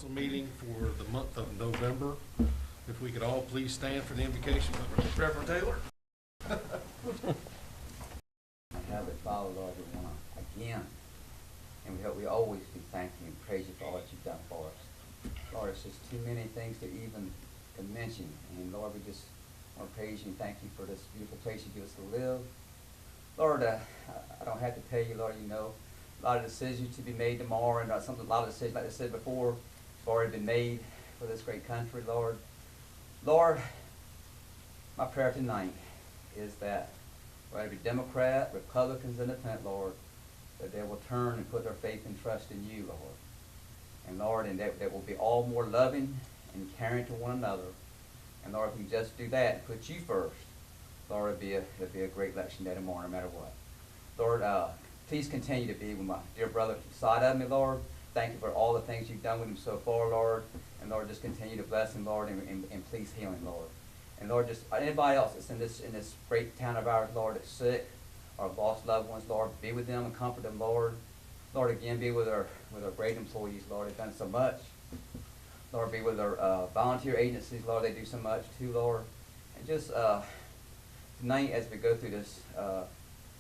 council meeting for the month of November. If we could all please stand for the invocation of Reverend Taylor. Heavenly Father, Lord, we want to again, and we always do thank you and praise you for all that you've done for us. Lord, it's just too many things to even to mention. And Lord, we just want to praise you and thank you for this beautiful place you give us to live. Lord, I don't have to tell you, Lord, you know, a lot of decisions to be made tomorrow, and a lot of decisions, like I said before, have already been made for this great country, Lord. Lord, my prayer tonight is that whether it be Democrat, Republicans, Independent, Lord, that they will turn and put their faith and trust in you, Lord. And Lord, and that will be all more loving and caring to one another. And Lord, if we just do that and put you first, Lord, it'll be a great election day tomorrow, no matter what. Lord, please continue to be with my dear brother beside of me, Lord. Thank you for all the things you've done with him so far, Lord. And Lord, just continue to bless him, Lord, and please heal him, Lord. And Lord, just anybody else that's in this great town of ours, Lord, that's sick or lost loved ones, Lord, be with them and comfort them, Lord. Lord, again, be with our great employees, Lord. They've done so much. Lord, be with our volunteer agencies, Lord. They do so much too, Lord. And just tonight, as we go through this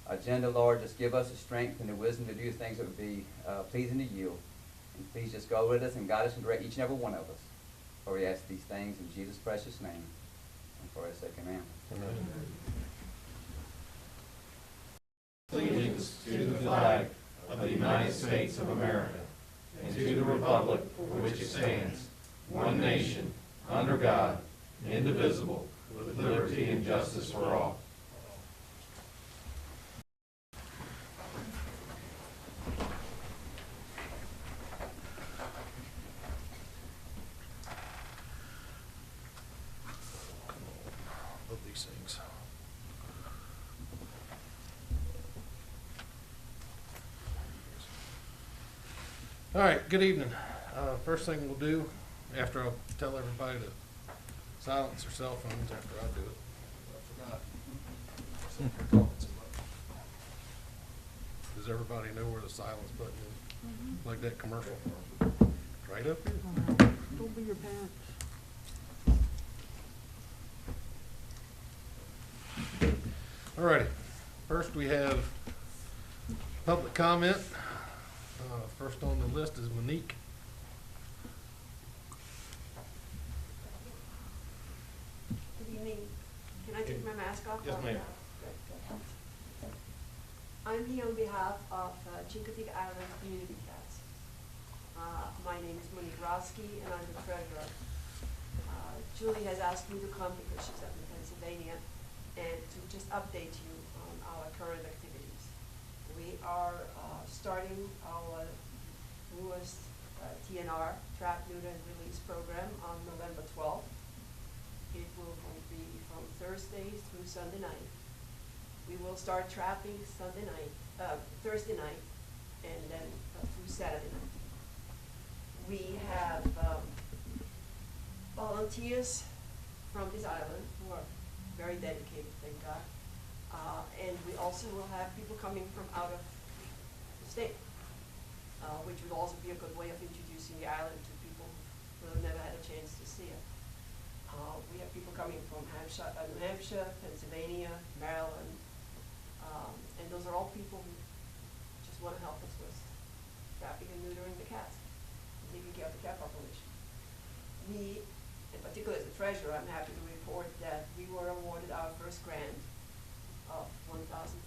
agenda, Lord, just give us the strength and the wisdom to do things that would be pleasing to you. And please just go with us and guide us and direct each and every one of us. For we ask these things in Jesus' precious name. And for his sake, amen. Amen. Allegiance to the flag of the United States of America and to the republic for which it stands, one nation, under God, indivisible, with liberty and justice for all. Love these things. All right, good evening. First thing we'll do, after I'll tell everybody to silence their cell phones after I do it. I forgot. Sitting here talking so much. Does everybody know where the silence button is? Like that commercial? Right up here. Don't be your pants. All righty. First we have public comment. First on the list is Monique. Good evening. Can I take my mask off? Yes, ma'am. I'm here on behalf of Chincoteague Island Community Cats. My name is Monique Roski, and I'm the treasurer. Julie has asked me to come because she's up in Pennsylvania and to just update you on our current activities. We are starting our newest TNR, Trap, Neuter, and Release program on November 12th. It will be from Thursday through Sunday night. We will start trapping Thursday night, and then through Saturday night. We have volunteers from this island who are very dedicated, thank God. And we also will have people coming from out of the state, which would also be a good way of introducing the island to people who have never had a chance to see it. We have people coming from New Hampshire, Pennsylvania, Maryland, and those are all people who just want to help us with trapping and neutering the cats, and taking care of the cat population. Me, in particular as the treasurer, I'm happy to report that we were awarded our first grant of $1,500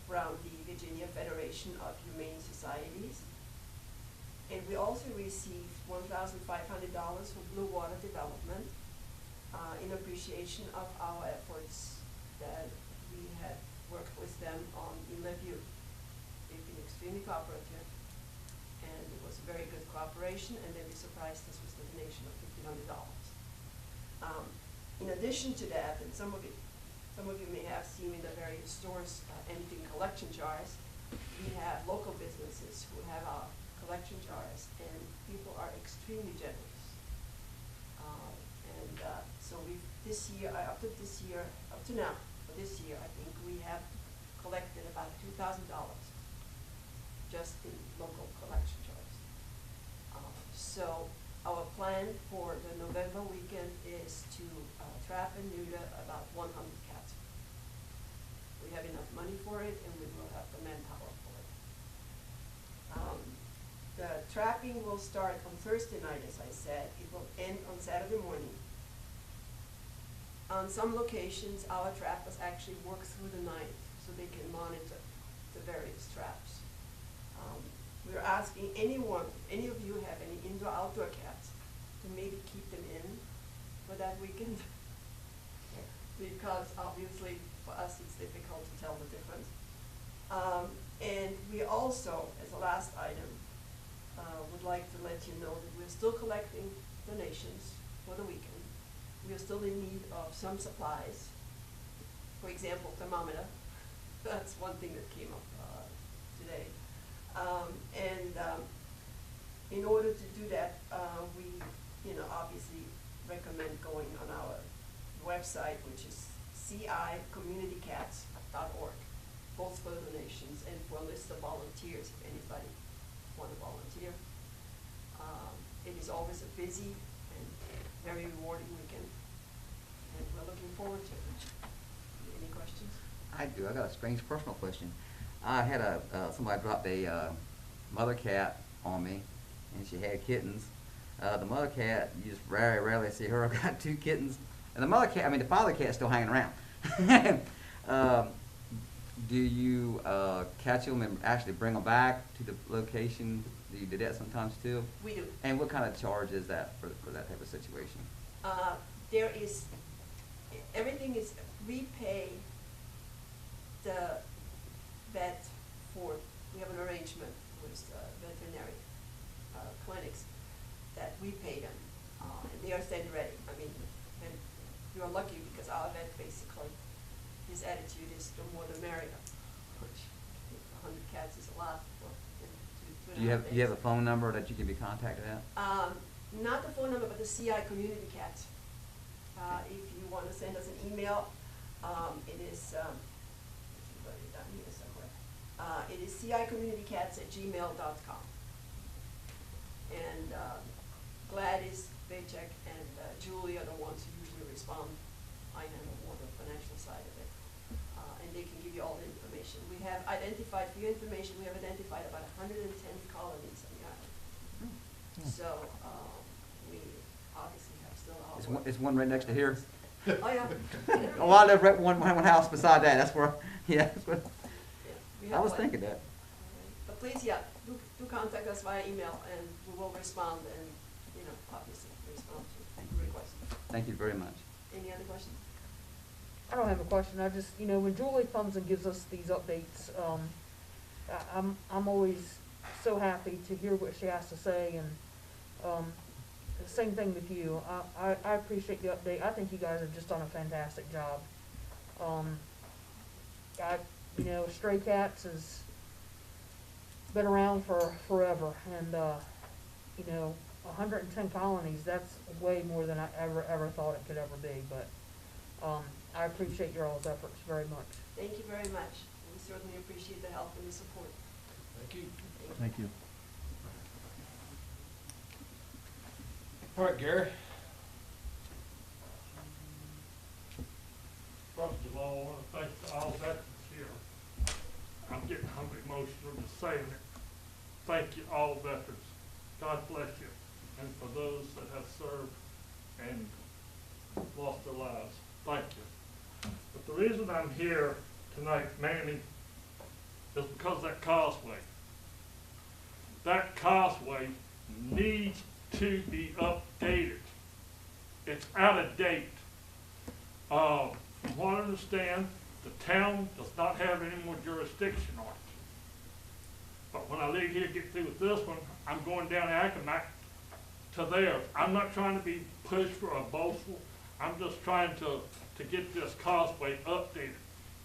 from the Virginia Federation of Humane Societies. And we also received $1,500 for Blue Water Development in appreciation of our efforts that we had worked with them on in Levue. They've been extremely cooperative, and it was a very good cooperation, and then they surprised us with the donation of $1,500. In addition to that, and some of you may have seen in the various stores emptying collection jars, we have local businesses who have our collection jars, and people are extremely generous. So we've up to now, for this year, I think we have collected about $2,000 just in local collection jars. So our plan for the November weekend is to trap and neuter about 100 cats. We have enough money for it, and we will have the manpower for it. The trapping will start on Thursday night, as I said. It will end on Saturday morning. On some locations, our trappers actually work through the night so they can monitor the various traps. We're asking anyone, any of you have any indoor-outdoor cats, to maybe keep them in for that weekend. Because obviously, for us, it's difficult to tell the difference. And we also, as a last item, would like to let you know that we're still collecting donations for the weekend. We are still in need of some supplies. For example, thermometer. That's one thing that came up today. In order to do that, we, obviously recommend going on our website, which is cicommunitycats.org, both for donations and for a list of volunteers, if anybody want to volunteer. It is always a busy and very rewarding weekend, and we're looking forward to it. Any questions? I do. I got a strange personal question. I had somebody dropped a mother cat on me, and she had kittens. The mother cat, you just very rarely see her. I've got 2 kittens, and the father cat's still hanging around. Do you catch them and actually bring them back to the location? Do you do that sometimes too? We do. And what kind of charge is that for that type of situation? We pay the vet we have an arrangement with veterinary clinics that we pay them, and they are steady ready. And you are lucky because our vet basically, his attitude is the more the merrier, which 100 cats is a lot for Do you have a phone number that you can be contacted at? Not the phone number, but the CI Community Cats. If you want to send us an email, it is, write it down here somewhere. It is cicommunitycats@gmail.com. And Gladys, Vacek, and Julie are the ones who usually respond. I handle more the financial side of it. And they can give you all the information. We have identified, for your information, we have identified about 110 colonies on the island. So we obviously have still a lot. Is one right next to here? Oh, yeah. Oh, I live right one house beside that. That's where, yeah. That's where, Yeah, we I have was one. thinking that. But please, yeah, do contact us via email, and we will respond and, obviously respond to requests. Thank you very much. Any other questions? I don't have a question. I just, when Julie comes and gives us these updates, I'm always so happy to hear what she has to say, and same thing with you. I appreciate the update. I think you guys have just done a fantastic job. Stray Cats has been around for forever, and 110 colonies, that's way more than I ever thought it could ever be, but I appreciate your all's efforts very much. Thank you very much. We certainly appreciate the help and the support. Thank you. Thank you. All right, Gary. First of all, I want to thank all veterans here. I'm getting emotional just saying it. Thank you, all veterans. God bless you. And for those that have served and lost their lives, thank you. But the reason I'm here tonight, Manny, is because of that causeway. That causeway needs to be updated. It's out of date. From what I understand, the town does not have any more jurisdiction on it. But when I leave here, get through with this one, I'm going down Accomack to there. I'm not trying to be pushed or boastful. I'm just trying to get this causeway updated.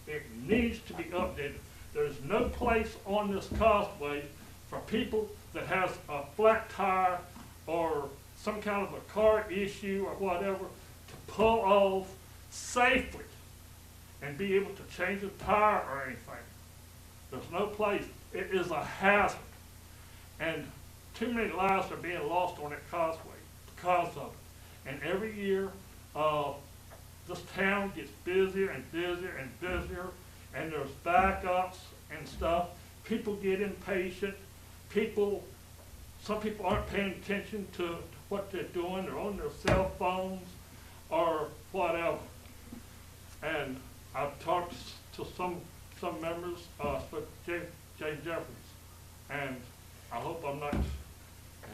It needs to be updated. There's no place on this causeway for people that has a flat tire or some kind of a car issue or whatever to pull off safely and be able to change a tire or anything. There's no place. It is a hazard. And too many lives are being lost on that causeway because of it. And every year, this town gets busier and busier and busier, and there's backups and stuff. People get impatient. Some people aren't paying attention to what they're doing. They're on their cell phones or whatever. And I've talked to some members, spoke to Jay Jeffries, and I hope I'm not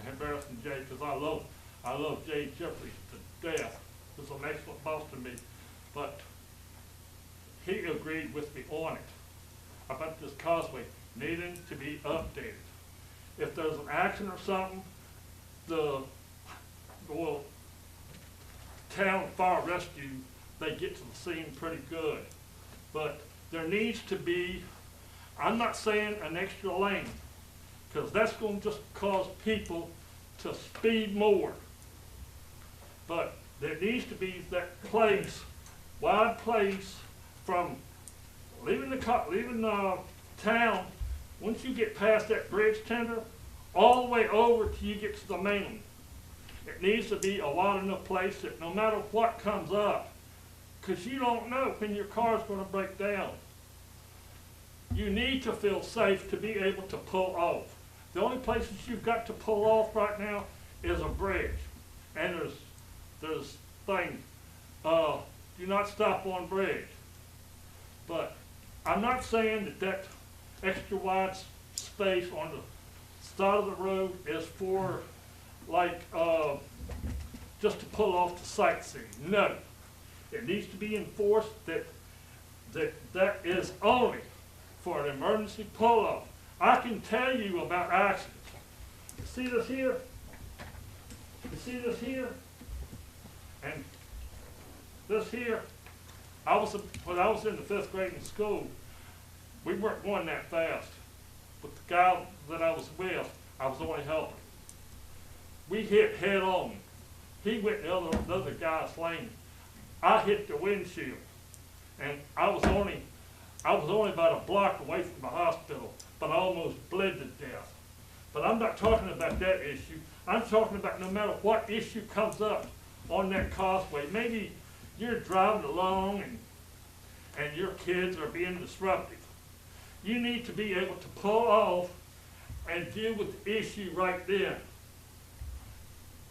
embarrassing Jay, because I love Jay Jeffries to death. He's an excellent boss to me, but he agreed with me on it about this causeway needing to be updated. If there's an accident or something, the town fire rescue, they get to the scene pretty good. But there needs to be, I'm not saying an extra lane, because that's going to just cause people to speed more. But there needs to be that place, wide place, from leaving the town, once you get past that bridge tender, all the way over till you get to the mainland. It needs to be a wide enough place that no matter what comes up, because you don't know when your car's going to break down. You need to feel safe to be able to pull off. The only places you've got to pull off right now is a bridge. And there's things, do not stop on bridge. But I'm not saying that extra wide space on the side of the road is for like just to pull off the sightseeing. No. It needs to be enforced that is only for an emergency pull-off. I can tell you about accidents. You see this here? You see this here? And this here, when I was in the 5th grade in school, we weren't going that fast. But the guy that I was with, I was only helping. We hit head on. He went the other guy's lane. I hit the windshield, and I was only about a block away from the hospital, but I almost bled to death. But I'm not talking about that issue. I'm talking about no matter what issue comes up on that causeway. Maybe you're driving along and your kids are being disruptive. You need to be able to pull off and deal with the issue right then.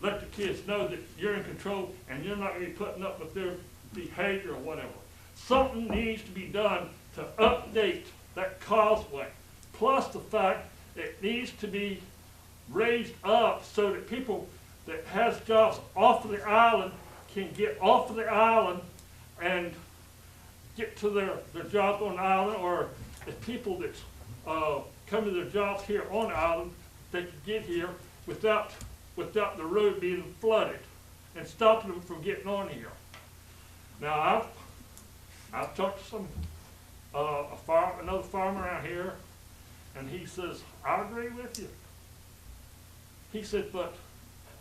Let the kids know that you're in control and you're not going to be putting up with their behavior or whatever. Something needs to be done to update that causeway. Plus the fact it needs to be raised up so that people that has jobs off of the island can get off of the island and get to their jobs on the island, or if people that come to their jobs here on the island, they can get here without the road being flooded and stopping them from getting on here. Now I've talked to another farmer out here, and he says, I agree with you. He said, but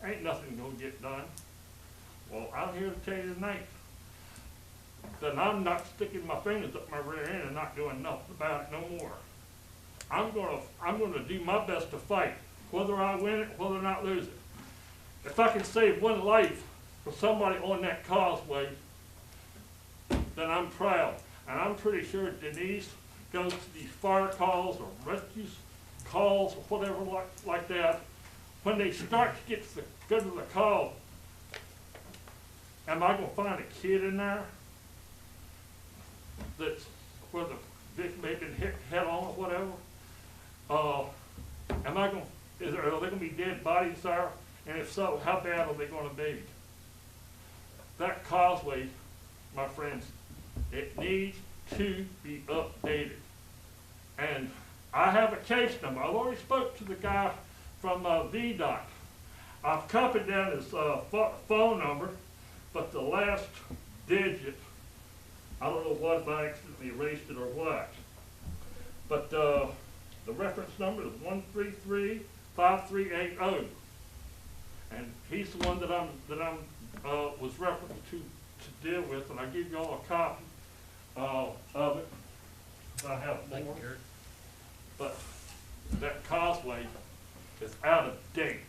ain't nothing gonna get done. Well, I'm here to tell you tonight that I'm not sticking my fingers up my rear end and not doing nothing about it no more. I'm gonna do my best to fight, whether I win it, whether or not lose it. If I can save one life for somebody on that causeway, then I'm proud. And I'm pretty sure Denise goes to these fire calls or rescue calls or whatever like that. When they start to get to go to the call, am I going to find a kid in there that's where the victim may have been hit head on or whatever? Are they going to be dead bodies there? And if so, how bad are they going to be? That causeway, my friends, it needs to be updated. And I have a case number. I've already spoke to the guy from VDOT. I've copied down his phone number, but the last digit, I don't know what, if I accidentally erased it or what. But the reference number is 133-5380. And he's the one that I'm was referenced to deal with, and I give you all a copy of it. I have Thank you, more. Gary. But that causeway is out of date.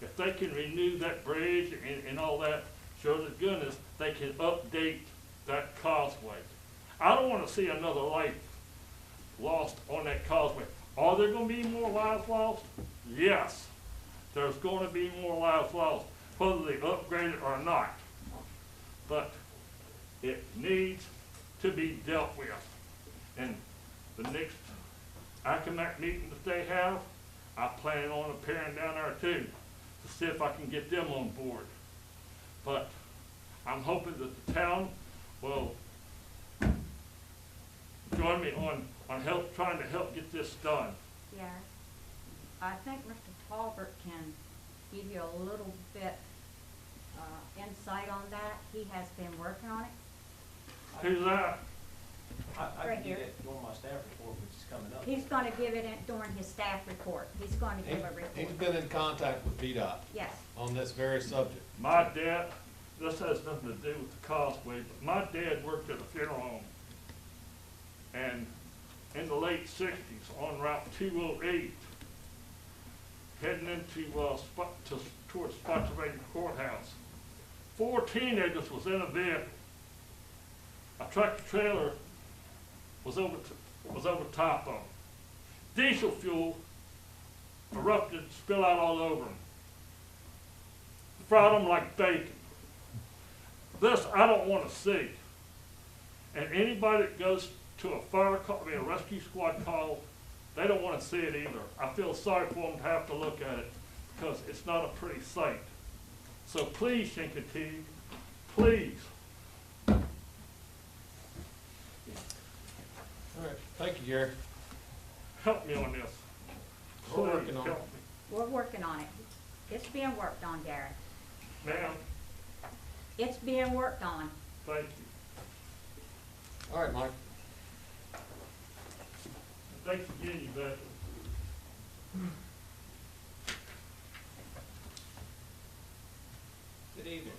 If they can renew that bridge and all that, sure to goodness, they can update that causeway. I don't wanna see another life lost on that causeway. Are there gonna be more lives lost? Yes. There's gonna be more lives lost, whether they upgrade it or not. But it needs to be dealt with. And the next ACMAC meeting that they have, I plan on appearing down there too, to see if I can get them on board. But I'm hoping that the town will join me on help, trying to help get this done. Yeah, I think Mr. Talbert can give you a little bit, insight on that. He has been working on it. Who's that? I Right can here. get it during my staff report, which is coming up. He's gonna give it in during his staff report. He's gonna give a He's report. been in contact with VDOT Yes, on this very subject. My dad, this has nothing to do with the causeway, but my dad worked at a funeral home. And in the late sixties, on Route 208, heading into, towards Spotsylvania Courthouse, 4 teenagers was in a vehicle. A tractor trailer was over top of them. Diesel fuel erupted, spilled out all over them. Fried them like bacon. This I don't want to see. And anybody that goes to a fire call, a rescue squad call, they don't want to see it either. I feel sorry for them to have to look at it because it's not a pretty sight. So please, Chincoteague, please. All right, thank you, Gary. Help me on this. We're Please working on it. help me. we're working on it. It's being worked on, Garrett. Ma'am, It's being worked on. thank you. All right, Mike. Thanks again, you bet. Good evening.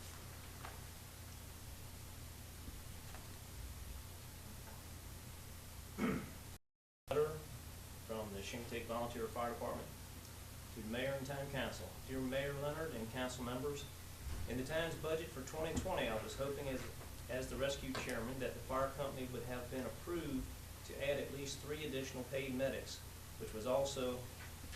Letter from the Chincoteague Volunteer Fire Department to the Mayor and Town Council. Dear Mayor Leonard and council members, in the town's budget for 2020, I was hoping as the rescue chairman that the fire company would have been approved to add at least 3 additional paid medics, which was also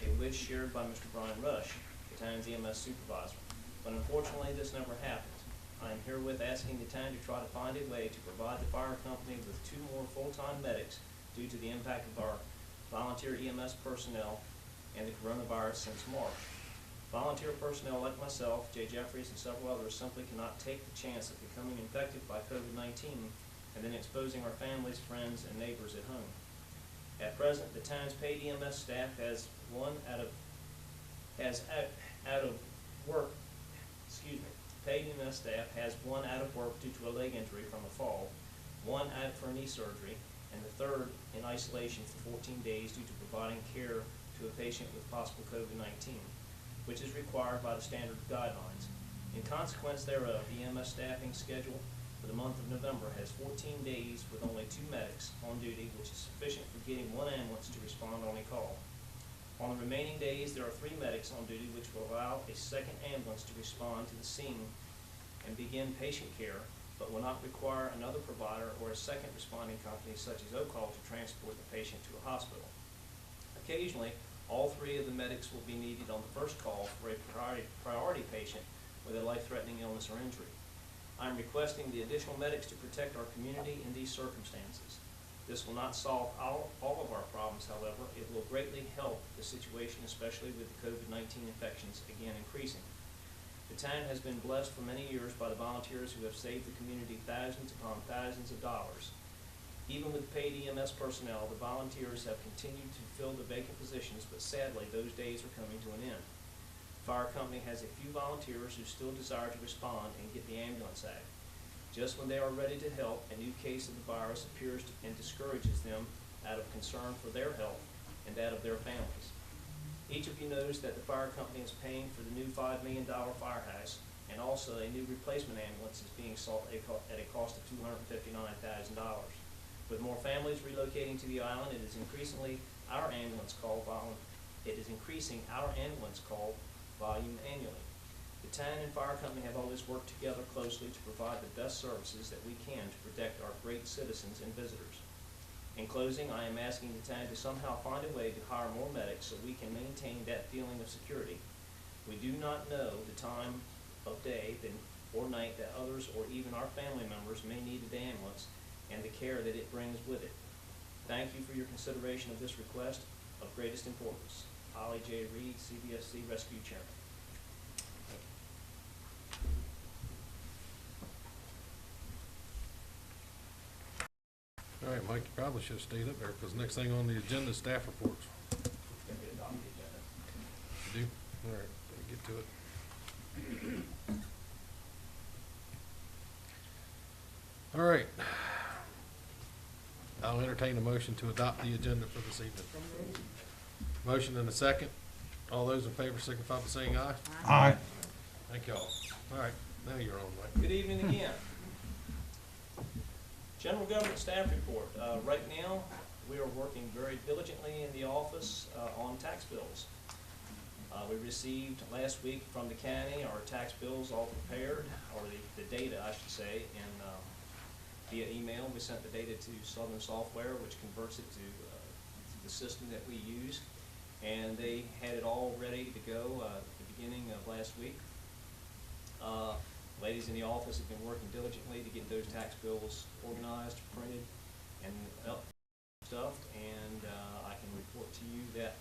a wish shared by Mr. Brian Rush, the town's EMS supervisor. But unfortunately, this never happened. I am herewith asking the town to try to find a way to provide the fire company with 2 more full-time medics due to the impact of our volunteer EMS personnel and the coronavirus since March. Volunteer personnel like myself, Jay Jeffries, and several others simply cannot take the chance of becoming infected by COVID-19 and then exposing our families, friends, and neighbors at home. At present, the town's paid EMS staff has paid EMS staff has 1 out of work due to a leg injury from a fall, 1 out for knee surgery, and the 3rd in isolation for 14 days due to providing care to a patient with possible COVID-19, which is required by the standard guidelines. In consequence thereof, the EMS staffing schedule for the month of November has 14 days with only 2 medics on duty, which is sufficient for getting 1 ambulance to respond on a call. On the remaining days, there are 3 medics on duty, which will allow a 2nd ambulance to respond to the scene and begin patient care, but will not require another provider or a 2nd responding company such as Oak-Hall to transport the patient to a hospital. Occasionally, all 3 of the medics will be needed on the first call for a priority patient with a life-threatening illness or injury. I am requesting the additional medics to protect our community in these circumstances. This will not solve all of our problems, however. It will greatly help the situation, especially with the COVID-19 infections again increasing. The town has been blessed for many years by the volunteers who have saved the community thousands upon thousands of dollars. Even with paid EMS personnel, the volunteers have continued to fill the vacant positions, but sadly, those days are coming to an end. The fire company has a few volunteers who still desire to respond and get the ambulance act. Just when they are ready to help, a new case of the virus appears and discourages them out of concern for their health and that of their families. Each of you knows that the fire company is paying for the new $5 million firehouse, and also a new replacement ambulance is being sold at a cost of $259,000. With more families relocating to the island, it is increasingly our ambulance call it is increasing our ambulance call volume annually. The town and fire company have always worked together closely to provide the best services that we can to protect our great citizens and visitors. In closing, I am asking the town to somehow find a way to hire more medics so we can maintain that feeling of security. We do not know the time of day or night that others or even our family members may need an ambulance and the care that it brings with it. Thank you for your consideration of this request of greatest importance. Holly J. Reed, CBSC Rescue Chairman. All right, Mike, you probably should have stayed up there, because next thing on the agenda is staff reports. Gonna get adopted agenda. You do? All right, let me get to it. All right. I'll entertain a motion to adopt the agenda for this evening. Motion and a second. All those in favor signify by saying aye. Aye. Thank y'all. All right, now you're on, Mike. Good evening again. General Government Staff Report. Right now, we are working very diligently in the office on tax bills. We received last week from the county our tax bills all prepared, or the data, I should say, in via email. We sent the data to Southern Software, which converts it to the system that we use, and they had it all ready to go at the beginning of last week. Ladies in the office have been working diligently to get those tax bills organized, printed, and stuffed, and I can report to you that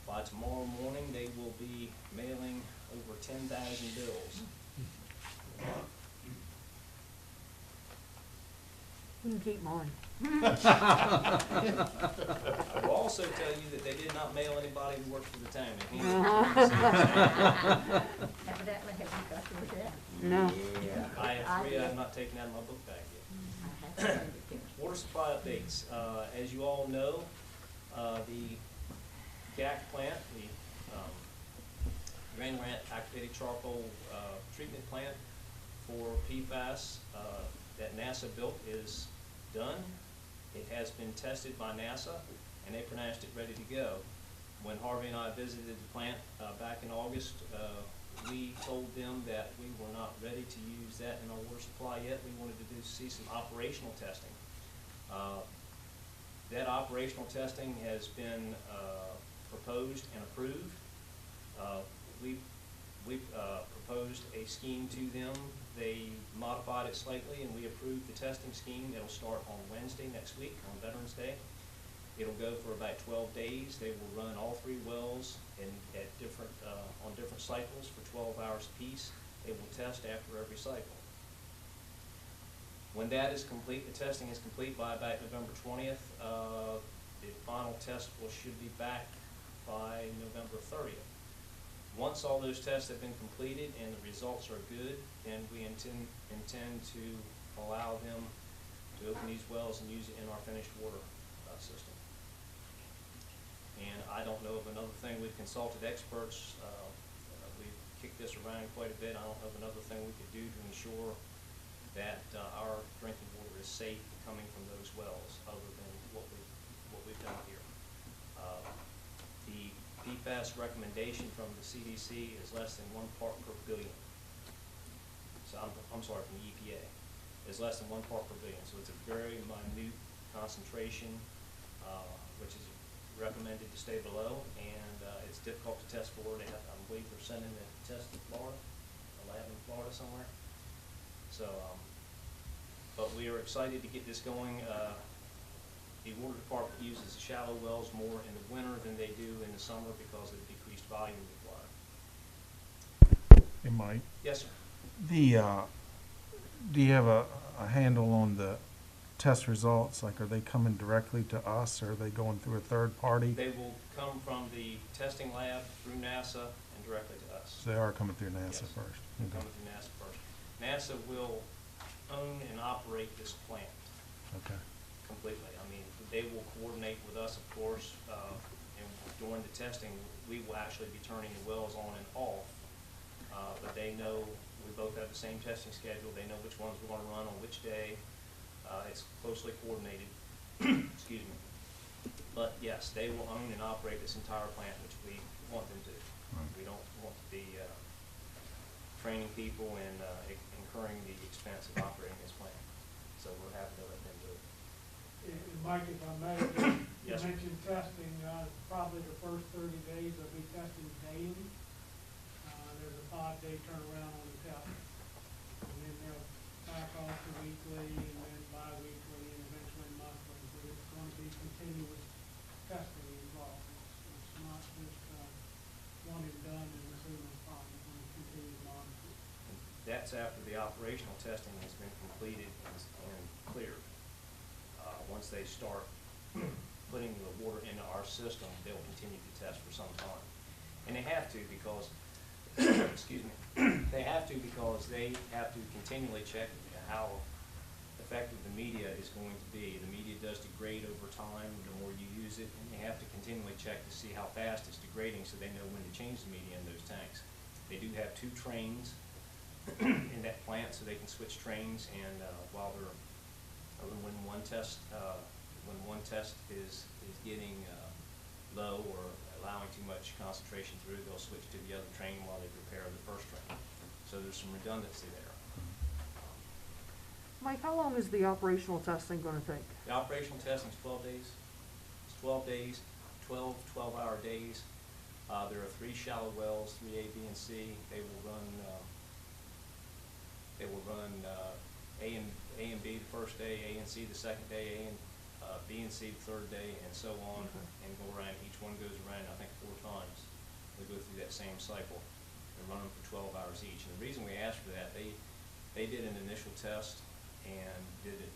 by tomorrow morning they will be mailing over 10,000 bills. You can keep mine. I will also tell you that they did not mail anybody who worked for the town. They handed Evidently, have you got yours yet? No. I have three I have not taken out of my book bag yet. I have to send it to you. Water supply updates. As you all know, the GAC plant, the Grand Rant Activated Charcoal Treatment Plant for PFAS that NASA built is done. It has been tested by NASA, and they pronounced it ready to go. When Harvey and I visited the plant back in August, we told them that we were not ready to use that in our water supply yet. We wanted to see some operational testing. That operational testing has been proposed and approved. We proposed a scheme to them. They modified it slightly, and we approved the testing scheme. It'll start on Wednesday next week, on Veterans Day. It'll go for about 12 days. They will run all 3 wells at different on different cycles for 12 hours apiece. They will test after every cycle. When that is complete, the testing is complete by about November 20th. The final test should be back by November 30th. Once all those tests have been completed and the results are good, then we intend to allow them to open these wells and use it in our finished water system. And I don't know of another thing. We've consulted experts. We've kicked this around quite a bit. I don't know of another thing we could do to ensure that our drinking water is safe coming from those wells, other than what we've done here. The PFAS recommendation from the CDC is less than 1 part per billion. So I'm sorry, from the EPA, is less than 1 part per billion. So it's a very minute concentration, which is recommended to stay below, and it's difficult to test for. I believe they're sending the test to Florida, a lab in Florida somewhere. So, but we are excited to get this going. The water department uses shallow wells more in the winter than they do in the summer because of the decreased volume required. Hey, Mike, Yes, sir. do you have a handle on the test results? Like, are they coming directly to us, or are they going through a third party? They will come from the testing lab through NASA and directly to us. So they are coming through NASA Yes. first. They're Okay. coming through NASA first. NASA will own and operate this plant Okay. completely. I mean, they will coordinate with us, of course, and during the testing, we will actually be turning the wells on and off. But they know, we both have the same testing schedule. They know which ones we're gonna run on which day. It's closely coordinated. Excuse me. But yes, they will own and operate this entire plant, which we want them to. We don't want to be training people and incurring the expense of operating this plant. So we're happy to let them do it. And Mike, if I may, you Yes, sir. mentioned testing, probably the first 30 days will be testing daily. There's a 5-day turnaround on the test. And then they'll back off to weekly and then bi-weekly and eventually monthly. But it's going to be continuous testing involved. It's not just one and done and assume it's fine. It's going to continue to monitor. That's after the operational testing has been completed and cleared. Once they start putting the water into our system, they'll continue to test for some time. And they have to because, excuse me, they have to because they have to continually check how effective the media is going to be. The media does degrade over time the more you use it, and they have to continually check to see how fast it's degrading so they know when to change the media in those tanks. They do have 2 trains in that plant, so they can switch trains, and while they're when one test is getting low or allowing too much concentration through, they'll switch to the other train while they prepare the first train. So there's some redundancy there. Mike, how long is the operational testing gonna take? The operational testing is 12 days. It's 12 days, 12-hour days. There are 3 shallow wells, 3A, B, and C. They will run A and B the first day, A and C the second day, B and C the third day, and so on, and go around. Each one goes around, I think, 4 times. They go through that same cycle and run them for 12 hours each. And the reason we asked for that, they did an initial test and did it.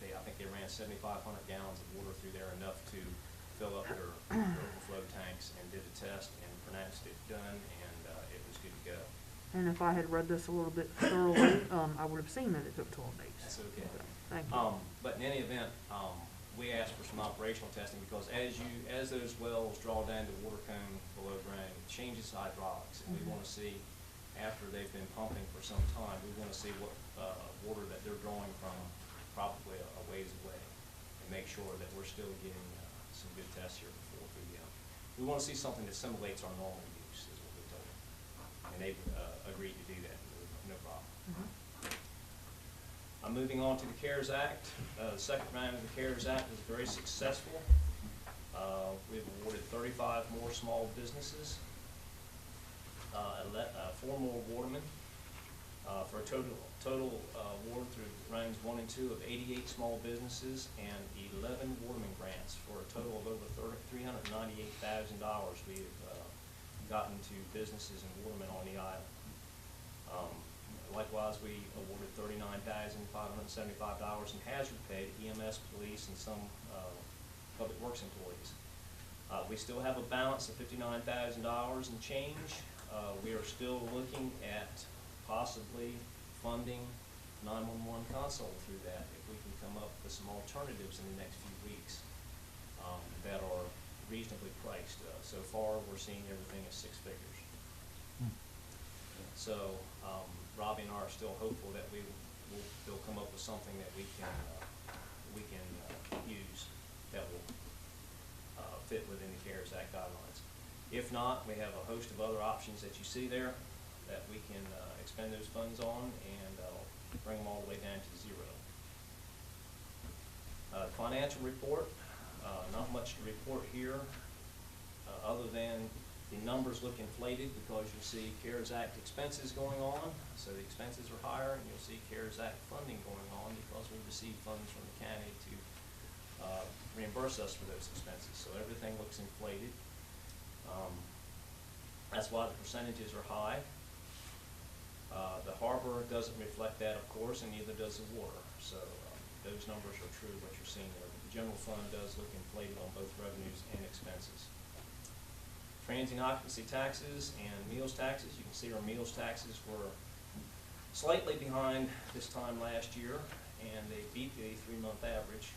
I think they ran 7,500 gallons of water through there, enough to fill up their overflow tanks, and did a test and pronounced it done, and it was good to go. And if I had read this a little bit thoroughly, I would have seen that it took 12 days. That's okay. Thank you. But in any event, we asked for some operational testing because as those wells draw down to water cone below ground, it changes hydraulics, and we want to see, after they've been pumping for some time, we want to see what water that they're drawing from probably a ways away, and make sure that we're still getting some good tests here before we want to see something that simulates our normal use, is what we told them, and they've agreed to do that, no problem. Moving on to the CARES Act. The second round of the CARES Act was very successful. We've awarded 35 more small businesses, 4 more watermen, for a total award through rounds 1 and 2 of 88 small businesses and 11 waterman grants for a total of over $398,000 we've gotten to businesses and watermen on the island. Likewise, we awarded $39,575 in hazard pay to EMS, police, and some public works employees. We still have a balance of $59,000 and change. We are still looking at possibly funding 911 console through that, if we can come up with some alternatives in the next few weeks that are reasonably priced. So far, we're seeing everything at 6 figures. So Robbie and I are still hopeful that they'll come up with something that we can use that will fit within the CARES Act guidelines. If not, we have a host of other options that you see there that we can expend those funds on and bring them all the way down to 0. Financial report, not much to report here other than the numbers look inflated because you'll see CARES Act expenses going on, so the expenses are higher, and you'll see CARES Act funding going on because we receive funds from the county to reimburse us for those expenses. So everything looks inflated. That's why the percentages are high. The harbor doesn't reflect that, of course, and neither does the water. So those numbers are true, what you're seeing there. But the general fund does look inflated on both revenues and expenses. Transient occupancy taxes and meals taxes. You can see our meals taxes were slightly behind this time last year, and they beat the 3-month average.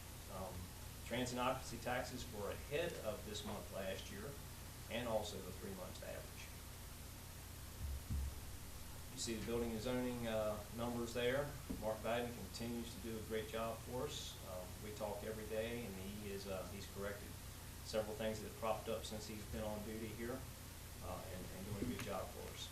Transient occupancy taxes were ahead of this month last year, and also the 3-month average. You see the building and zoning numbers there. Mark Biden continues to do a great job for us. We talk every day, and he he's corrected several things that have cropped up since he's been on duty here, and doing a good job for us.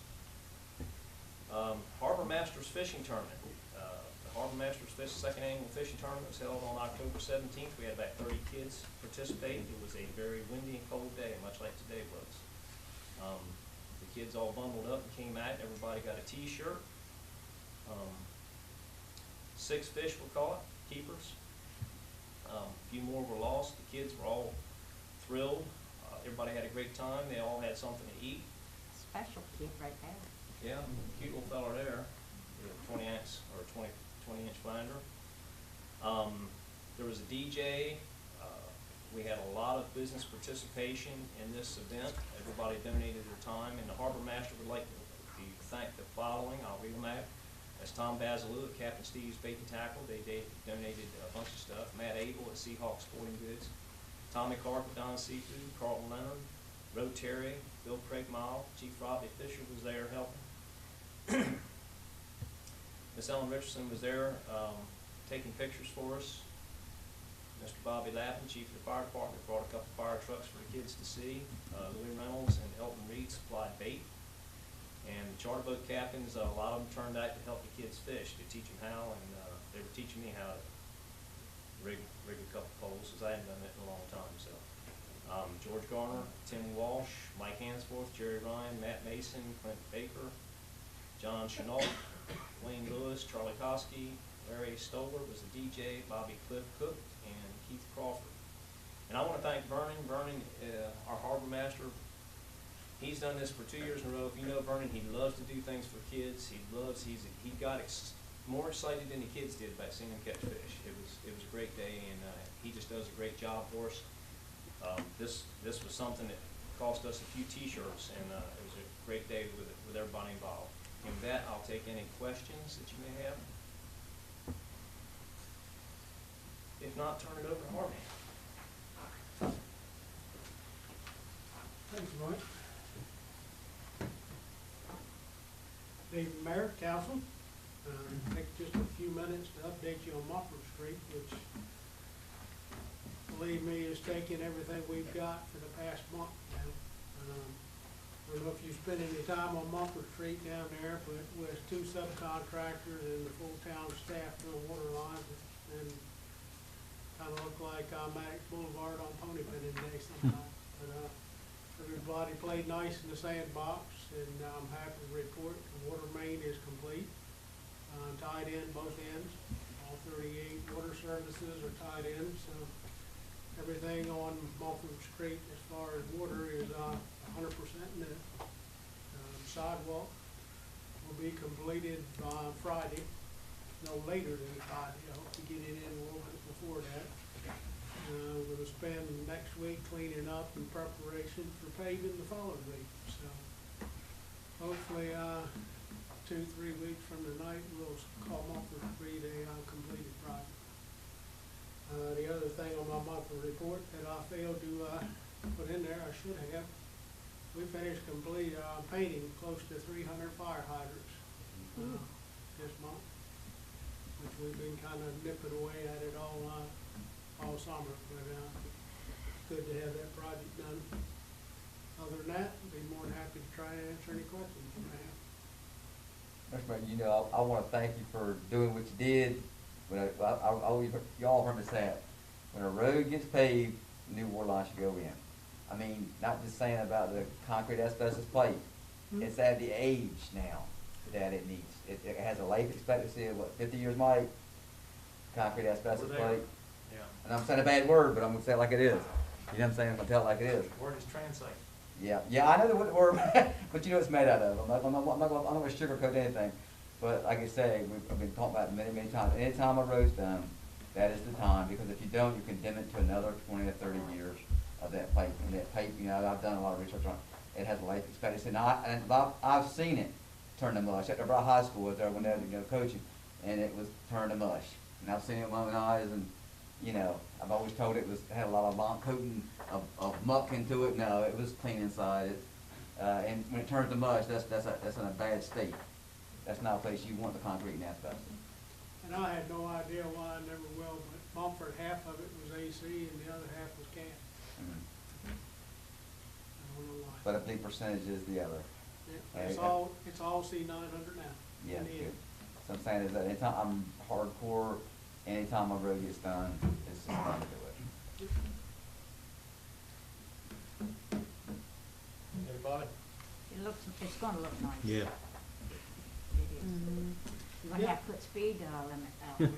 Harbor Masters Fishing Tournament. The Harbor Masters second annual fishing tournament was held on October 17th. We had about 30 kids participate. It was a very windy and cold day, much like today was. The kids all bundled up and came out. Everybody got a T-shirt. 6 fish were caught, keepers. A few more were lost. The kids were all thrilled. Everybody had a great time. They all had something to eat. Special kid right there. Yeah, cute little fella there, with a 20-ounce or 20-inch finder. There was a DJ. We had a lot of business participation in this event. Everybody donated their time, and the Harbor Master would like to thank the following. I'll read them out. That's Tom Basilou at Captain Steve's Bait and Tackle. They donated a bunch of stuff. Matt Abel at Seahawk Sporting Goods. Tommy Clark at Don Seafood. Carlton Leonard. Roe Terry. Bill Craig Mile. Chief Robbie Fisher was there helping. Miss Ellen Richardson was there taking pictures for us. Mr. Bobby Lappin, Chief of the Fire Department, brought a couple fire trucks for the kids to see. Louis Reynolds and Elton Reed supplied bait. And the charter boat captains, a lot of them turned out to help the kids fish, to teach them how, and they were teaching me how to rig a couple poles, because I hadn't done that in a long time. So George Garner, Tim Walsh, Mike Hansforth, Jerry Ryan, Matt Mason, Clint Baker, John Chenault, Wayne Lewis, Charlie Koski, Larry Stoller was the DJ, Bobby Cliff Cook, and Keith Crawford. And I want to thank Vernon. Vernon, our harbor master, he's done this for 2 years in a row. If you know Vernon, he loves to do things for kids. He got more excited than the kids did about seeing them catch fish. It was a great day, and he just does a great job for us. This was something that cost us a few T-shirts, and it was a great day with everybody involved. And with that, I'll take any questions that you may have. If not, turn it over to Harvey. Thanks, Mike. David Mayor, Council, take just a few minutes to update you on Mofford Street, which, believe me, is taking everything we've got for the past month now. I don't know if you spend any time on Mofford Street down there, but with 2 subcontractors and the full town staff doing water lines, and kind of look like Maddox Boulevard on Pony Pinning Day sometimes. But everybody played nice in the sandbox, and I'm happy to report the water main is complete, tied in both ends. All 38 water services are tied in, so everything on Mofford Street as far as water is 100% new. Sidewalk will be completed by Friday, no later than Friday. I hope to get it in a little bit before that. We're going to spend next week cleaning up in preparation for paving the following week. So hopefully 2-3 weeks from tonight, we'll call Mofford Street a completed project. The other thing on my monthly report that I failed to put in there, I should have, we finished painting close to 300 fire hydrants this month, which we've been kind of nipping away at it all summer, but good to have that project done. Other than that, I'd be more than happy to try and answer any questions you may have. Mr. Mayor, you know, I want to thank you for doing what you did. You all heard me say it. When a road gets paved, new water line should go in. I mean, not just saying about the concrete asbestos plate. It's at the age now that it needs. It has a life expectancy of, 50 years, Mike? Concrete asbestos plate. Yeah. And I'm saying a bad word, but I'm going to say it like it is. You know what I'm saying? I'm going to tell it like it is. Word is translate. Yeah, I know the word, but you know what it's made out of. I'm not going to sugarcoat anything. But like I say, I've been talking about it many, many times. Anytime a road's done, that is the time, because if you don't, you condemn it to another 20 or 30 years of that pipe. And that pipe, you know, I've done a lot of research on it. It has a life expectancy. Now, I've seen it turn to mush. At the Brown High School, was there when they were coaching, and it was turned to mush. And I've seen it with my own eyes, and you know, I've always told it had a lot of bond coating of muck into it. No, it was clean inside. And when it turns to mush, that's in a bad state. That's not a place you want the concrete and asbestos. And I had no idea why I never will, but Mumford, half of it was AC and the other half was gas. Mhm. I don't know why. But a big percentage is the other. Yeah, it's all C900 now. Yeah, in the good. end. So I'm saying is that anytime I'm hardcore, anytime my road gets done, it's just fun to do it. Anybody? It's gonna look nice. Yeah. It is. You're gonna have to put speed limit out there,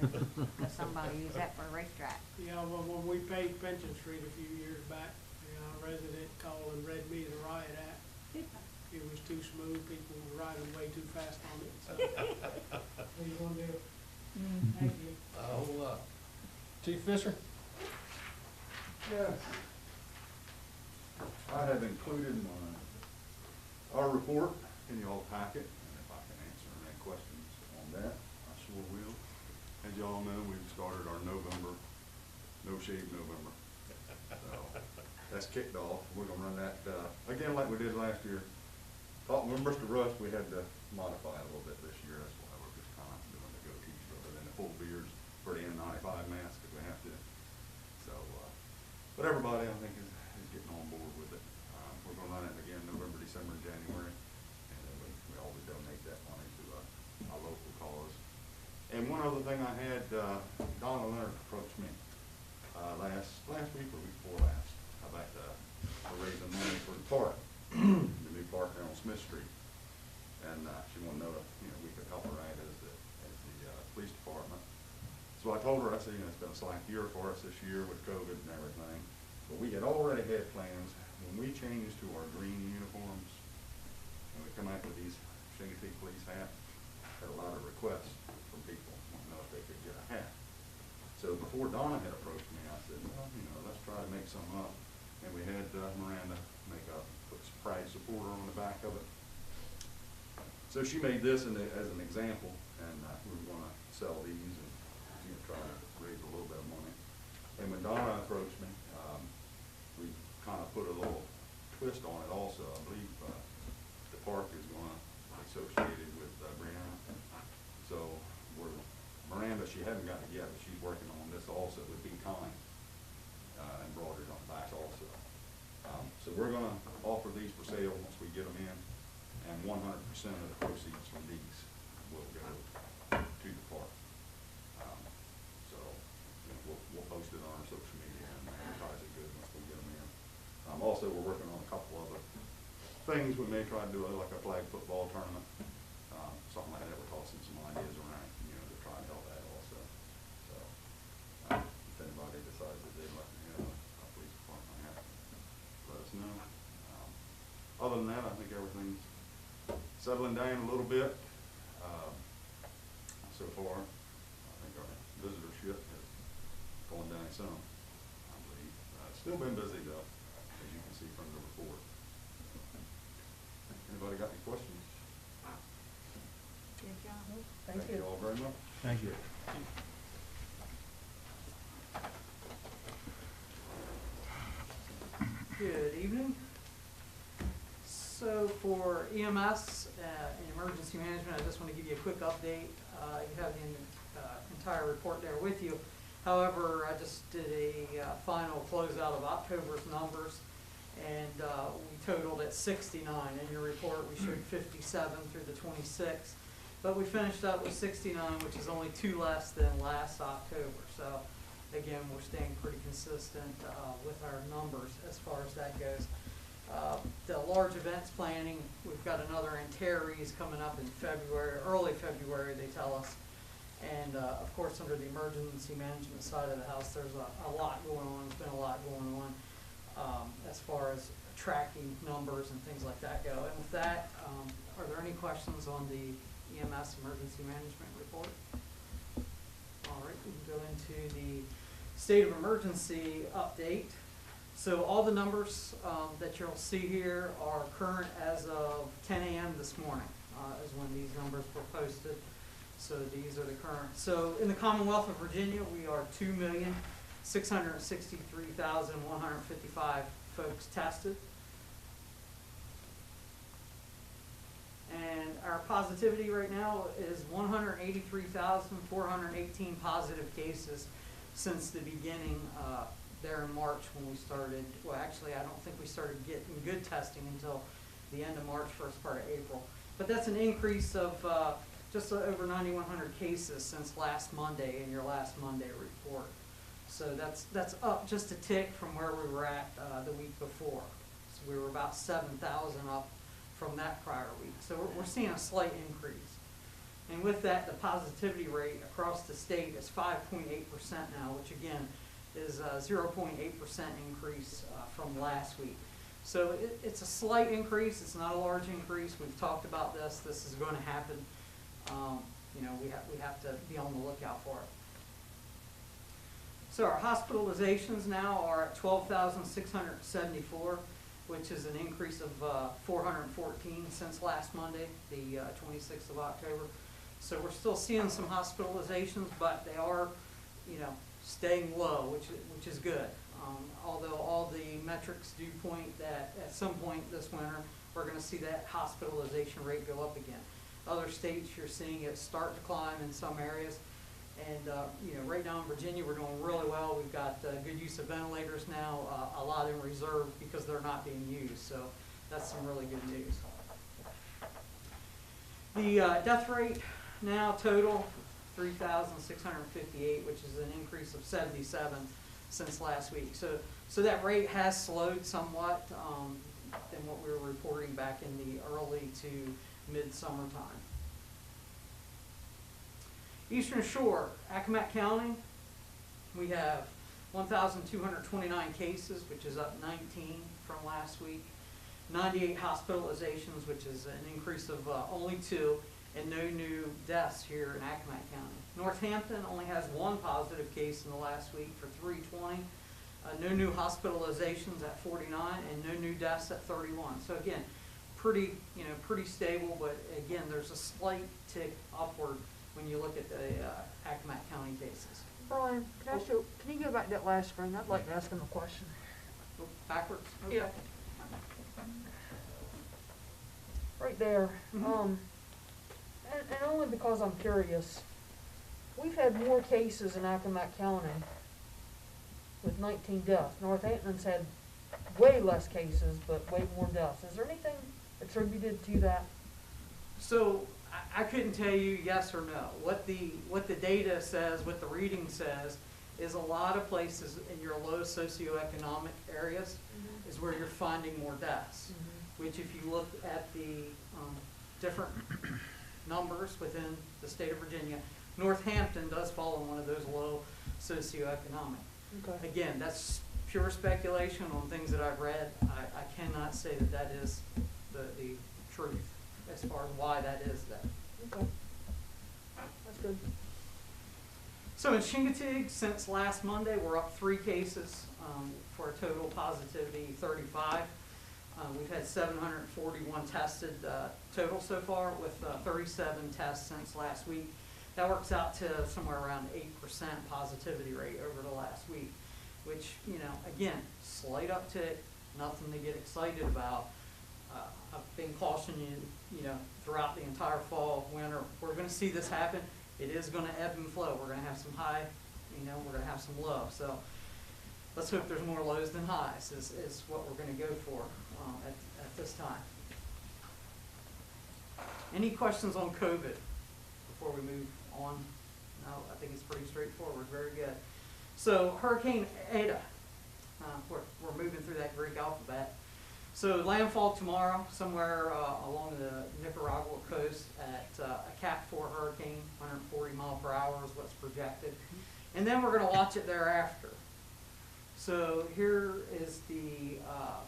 cause somebody used that for a racetrack. Yeah, well, when we paved Pension Street a few years back, a resident called and read me the riot act. It was too smooth, people were riding way too fast on it, so. What do you wanna do? Thank you. A whole lot. Chief Fisher? Yes. I have included our report in y'all packet, and if I can answer any questions on that, I sure will. As y'all know, we've started our November, No Shave November. So, that's kicked off. We're gonna run that, again like we did last year. Talking with Mr. Rush, we had to modify it a little bit this year, that's why we're just kind of doing the goatees rather than the full beards for the N95 mask, if we have to. So, but everybody, I think, is getting on board with it. We're gonna run it again November, December, and January, and then we always donate that money to a local cause. And one other thing I had, Donna Leonard approached me, last week or week before last, about raising money for the park, the new park there on Smith Street. And, she wanted to know if, we could help her out as the police department. So I told her, I said, it's been a slack year for us this year with COVID and everything, but we had already had plans, when we changed to our green uniforms, and we come out with these Chincoteague police hats, had a lot of requests from people, wanting to know if they could get a hat. So before Donna had approached me, I said, well, let's try to make some up. And we had Miranda put pride supporter on the back of it. So she made this as an example, and we were gonna sell these and, try to raise a little bit of money. And when Donna approached me, we kind of put a little twist on it also. I believe, the park is gonna be associated with, Brianna. So Miranda, she hasn't got it yet, but she's working on this also with Be Kind, and brought it on back also. So we're gonna offer these for sale once we get them in, and 100% of the proceeds from these will go to the park. So, we'll post it on our social media and advertise it good once we get them in. Also, we're working on a couple other things. We may try to do like a flag football tournament, something like that. We're tossing some ideas around, to try and help that also. So, if anybody decides that they'd like to have a police department hat, let us know. Other than that, I think everything's settling down a little bit. So far, I think our visitorship has gone down some, I believe. It's still been busy though, as you can see from the report. Anybody got any questions? Good job. Thank you. all very much. Thank you. Good evening. So for EMS and emergency management, I just want to give you a quick update. You have the entire report there with you. However, I just did a final closeout of October's numbers, and we totaled at 69. In your report, we showed 57 through the 26th, but we finished up with 69, which is only 2 less than last October. So again, we're staying pretty consistent with our numbers as far as that goes. The large events planning, we've got another Antares coming up in February, early February, they tell us. And of course, under the emergency management side of the house, there's a lot going on. There's been a lot going on as far as tracking numbers and things like that go. And with that, are there any questions on the EMS emergency management report? All right, we can go into the state of emergency update. So all the numbers that you'll see here are current as of 10 a.m. this morning, is when these numbers were posted. So these are the current. So in the Commonwealth of Virginia, we are 2,663,155 folks tested. And our positivity right now is 183,418 positive cases. since the beginning there in March when we started. Well, actually, I don't think we started getting good testing until the end of March, first part of April. But that's an increase of just over 9,100 cases since last Monday in your last Monday report. So that's up just a tick from where we were at the week before. So we were about 7,000 up from that prior week. So we're seeing a slight increase. And with that, the positivity rate across the state is 5.8% now, which again is a 0.8% increase from last week. So it's a slight increase. It's not a large increase. We've talked about this. This is going to happen. You know, we have to be on the lookout for it. So our hospitalizations now are at 12,674, which is an increase of 414 since last Monday, the 26th of October. So we're still seeing some hospitalizations, but they are, you know, staying low, which is good. Although all the metrics do point that at some point this winter, we're going to see that hospitalization rate go up again. Other states, you're seeing it start to climb in some areas. And, you know, right now in Virginia, we're doing really well. We've got good use of ventilators now, a lot in reserve because they're not being used. So that's some really good news. The death rate now total 3,658, which is an increase of 77 since last week. So that rate has slowed somewhat than what we were reporting back in the early to mid-summer time. Eastern Shore, Accomack County, we have 1,229 cases, which is up 19 from last week. 98 hospitalizations, which is an increase of only 2, and no new deaths here in Accomack County. Northampton only has 1 positive case in the last week for 320. No new hospitalizations at 49, and no new deaths at 31. So again, pretty stable, but again, there's a slight tick upward when you look at the Accomack County cases. Brian, can you go back to that last screen? I'd like to ask him a question. Backwards? Okay. Yeah. Right there. Mhm. And only because I'm curious, we've had more cases in Accomack County with 19 deaths. Northampton's had way less cases, but way more deaths. Is there anything attributed to that? So I couldn't tell you yes or no. What the data says, what the reading says, is a lot of places in your low socioeconomic areas is where you're finding more deaths. Which if you look at the different numbers within the state of Virginia, Northampton does fall in one of those low socioeconomic. Okay. Again, that's pure speculation on things that I've read. I cannot say that that is the truth as far as why that is that. Okay. That's good. So in Chincoteague, since last Monday, we're up 3 cases for a total positivity 35. We've had 741 tested total so far, with 37 tests since last week. That works out to somewhere around 8% positivity rate over the last week, which, you know, again, slight uptick, nothing to get excited about. I've been cautioning you, you know, throughout the entire fall, winter, we're going to see this happen. It is going to ebb and flow. We're going to have some high, you know, we're going to have some low. So let's hope there's more lows than highs is what we're going to go for at this time. Any questions on COVID before we move on? No, I think it's pretty straightforward. Very good. So Hurricane Eta, we're moving through that Greek alphabet. So landfall tomorrow somewhere along the Nicaragua coast at a Cat 4 hurricane, 140 mile per hour is what's projected. And then we're going to watch it thereafter. So here is the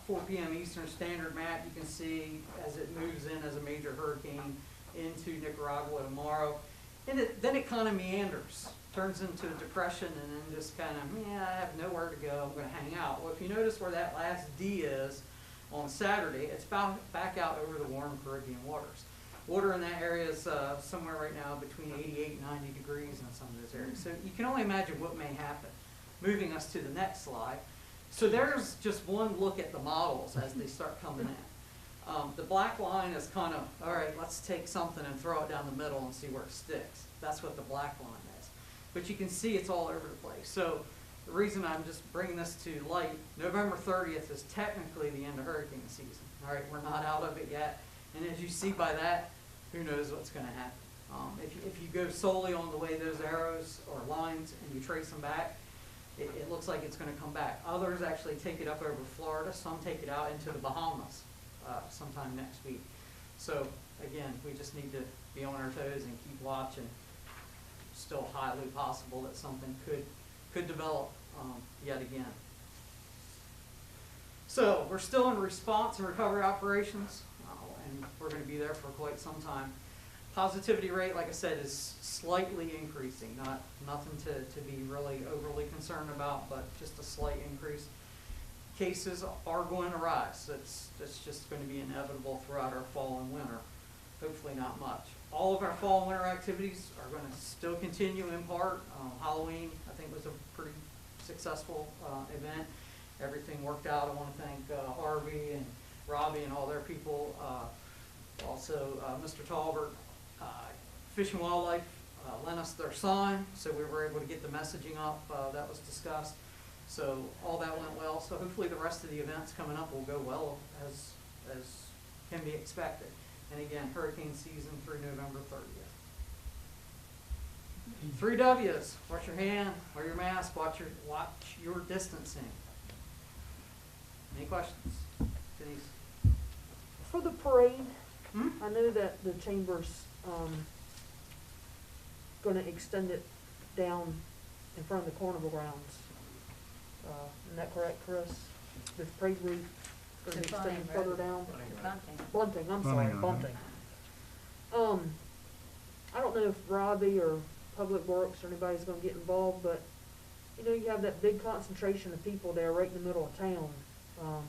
4 p.m. Eastern Standard map. You can see as it moves in as a major hurricane into Nicaragua tomorrow. And then it kind of meanders, turns into a depression, and then just kind of, I have nowhere to go, I'm going to hang out. Well, if you notice where that last D is on Saturday, it's back out over the warm Caribbean waters. Water in that area is somewhere right now between 88 and 90 degrees in some of those areas. So you can only imagine what may happen. Moving us to the next slide. So there's just one look at the models as they start coming in. The black line is kind of, all right, let's take something and throw it down the middle and see where it sticks. That's what the black line is. but you can see it's all over the place. So the reason I'm just bringing this to light, November 30th is technically the end of hurricane season. All right, we're not out of it yet. And as you see by that, who knows what's going to happen. If you go solely on the way those arrows or lines and you trace them back, it looks like it's going to come back. Others actually take it up over Florida. Some take it out into the Bahamas sometime next week. So again, we just need to be on our toes and keep watching. Still highly possible that something could develop yet again. So we're still in response and recovery operations, and we're going to be there for quite some time. Positivity rate, like I said, is slightly increasing, nothing to be really overly concerned about, but just a slight increase. Cases are going to rise. That's just going to be inevitable throughout our fall and winter. Hopefully not much. All of our fall and winter activities are going to still continue in part. Halloween, I think, was a pretty successful event. Everything worked out. I want to thank Harvey and Robbie and all their people. Also, Mr. Talbert, Fish and Wildlife lent us their sign, so we were able to get the messaging up. That was discussed. So all that went well. So hopefully the rest of the events coming up will go well as can be expected. And again, hurricane season through November 30th. 3 W's: wash your hand, wear your mask, watch your distancing. Any questions? Denise? For the parade, Hmm? I know that the chamber's, gonna extend it down in front of the carnival grounds. Isn't that correct, Chris? The parade route gonna be To Bunting extended further Road. down? Bunting. Bunting, I'm sorry, Bunting. I don't know if Robbie or Public Works or anybody's gonna get involved, but, you know, you have that big concentration of people there right in the middle of town, in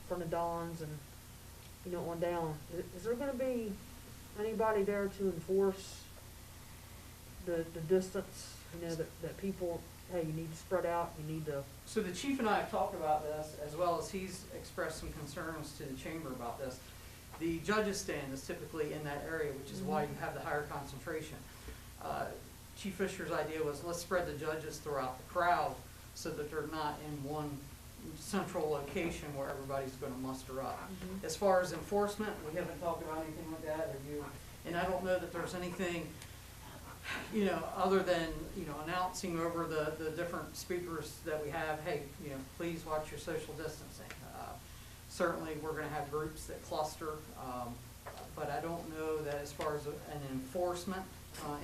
front of Don's and, you know, on down. Is there gonna be anybody there to enforce the distance, you know, that people, hey, you need to spread out, you need to, So the chief and I have talked about this, as well as he's expressed some concerns to the chamber about this. The judges' stand is typically in that area, which is why you have the higher concentration. Chief Fisher's idea was, let's spread the judges throughout the crowd so that they're not in one central location where everybody's gonna muster up. As far as enforcement, we haven't talked about anything like that, or you, and I don't know that there's anything, you know, other than, you know, announcing over the different speakers that we have, hey, you know, please watch your social distancing. Certainly, we're gonna have groups that cluster, but I don't know that as far as an enforcement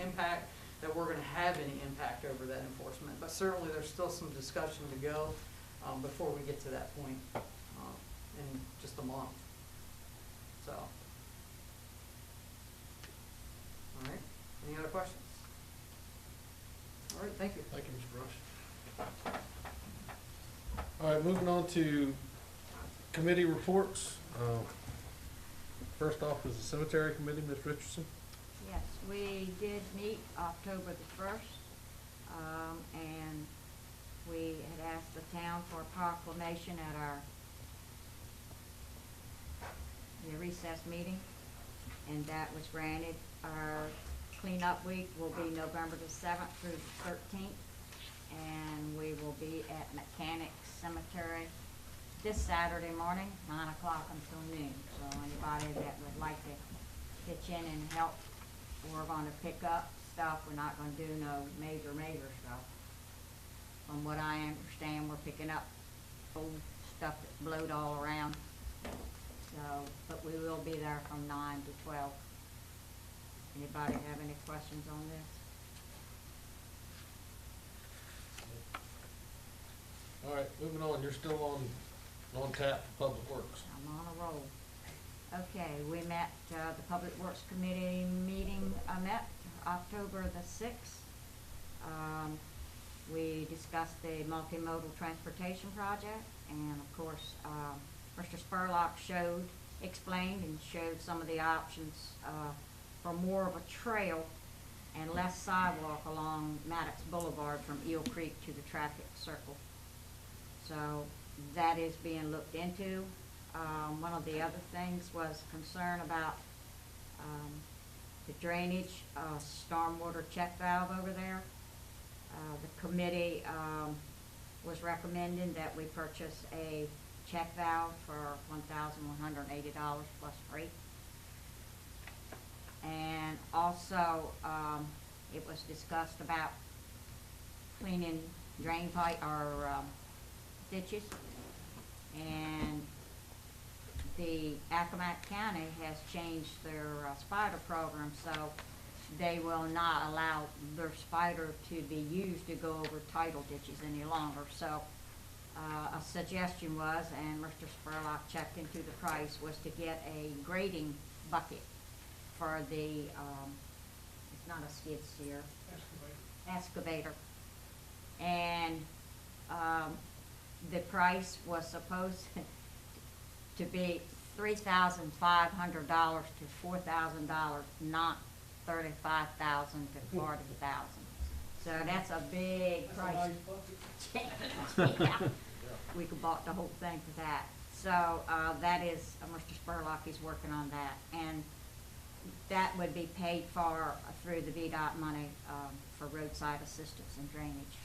impact, that we're gonna have any impact over that enforcement. But certainly, there's still some discussion to go before we get to that point in just a month. So, all right, any other questions? All right, thank you. Thank you, Mr. Brush. All right, moving on to committee reports. First off is the cemetery committee, Ms. Richardson. Yes, we did meet October the 1st, and we had asked the town for a proclamation at our recess meeting, and that was granted. Our cleanup week will be November the 7th through the 13th, and we will be at Mechanic Cemetery this Saturday morning, 9 o'clock until noon. So anybody that would like to pitch in and help, we're gonna pick up stuff. We're not gonna do no major stuff. From what I understand, we're picking up old stuff that's blowed all around. So, but we will be there from 9 to 12. Anybody have any questions on this? All right, moving on, you're still on tap for Public Works. I'm on a roll. Okay, we met, the Public Works Committee meeting, met October the 6th. We discussed the multimodal transportation project, and of course, Mr. Spurlock explained and showed some of the options, for more of a trail and less sidewalk along Maddox Boulevard from Eel Creek to the traffic circle. So that is being looked into. One of the other things was concern about the drainage, stormwater check valve over there. The committee, was recommending that we purchase a check valve for $1,180 plus freight. And also, it was discussed about cleaning drain pipe or ditches. And the Accomack County has changed their spider program, so they will not allow their spider to be used to go over tidal ditches any longer. So a suggestion was, and Mr. Spurlock checked into the price, was to get a grading bucket for the, it's not a skid steer, excavator. And the price was supposed to be $3,500 to $4,000, not $35,000 to $40,000. So that's a big That's a price. nice bucket. Yeah. We could bought the whole thing for that. So, that is, Mr. Spurlock is working on that, and that would be paid for through the VDOT money, for roadside assistance and drainage.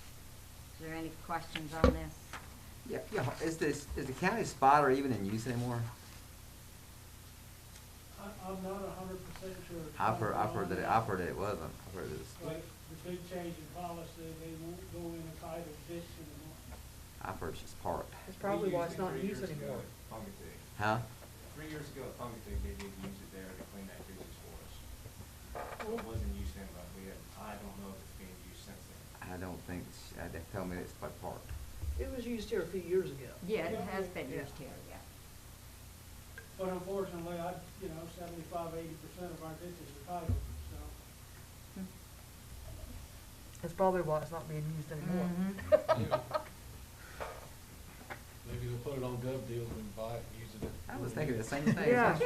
Is there any questions on this? Yeah, is the county spotter even in use anymore? I'm not 100% sure. I've heard that it wasn't. I've heard it was. But the big change in policy, they won't go in a tidal ditch anymore. I've heard it's just parked. That's probably why it's not used anymore. Huh? 3 years ago at Pungatig, they did use it there to clean that ditches for us. It wasn't used then, but I don't know if it's being used since then. I don't think, they tell me it's quite parked. It was used here a few years ago. Yeah, it has been used here, yeah. But unfortunately, 75–80% of our ditches are tidal, so. That's probably why it's not being used anymore. Maybe we'll put it on gov deals and buy it and use it. I was thinking the same thing. Yeah.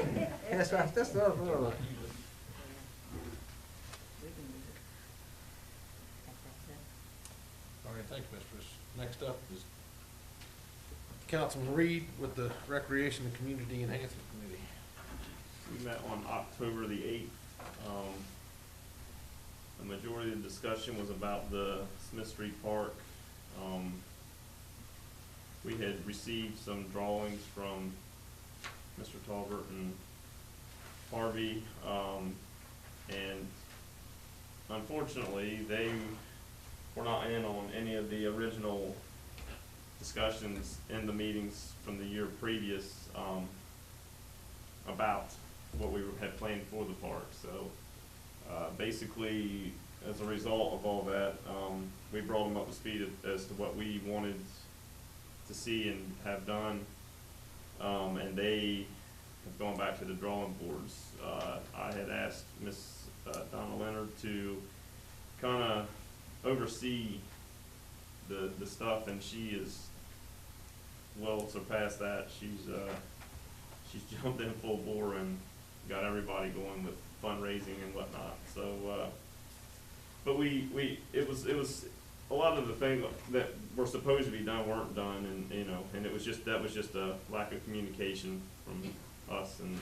That's right, that's the other one. We can use it. That's it. All right, thank you, Mr. Fish. Next up is Councilman Reed with the Recreation and Community Enhancement Committee. We met on October the 8th. The majority of the discussion was about the Smith Street Park. We had received some drawings from Mr. Talbert and Harvey, and unfortunately, they were not in on any of the original discussions in the meetings from the year previous, about what we had planned for the park. So, basically, as a result of all that, we brought them up to speed as to what we wanted to see and have done, and they have gone back to the drawing boards. I had asked Miss Donna Leonard to kind of oversee the stuff, and she is well surpassed that. She's jumped in full bore and got everybody going with fundraising and whatnot. So, but it was a lot of the things that were supposed to be done weren't done, and and that was just a lack of communication from us and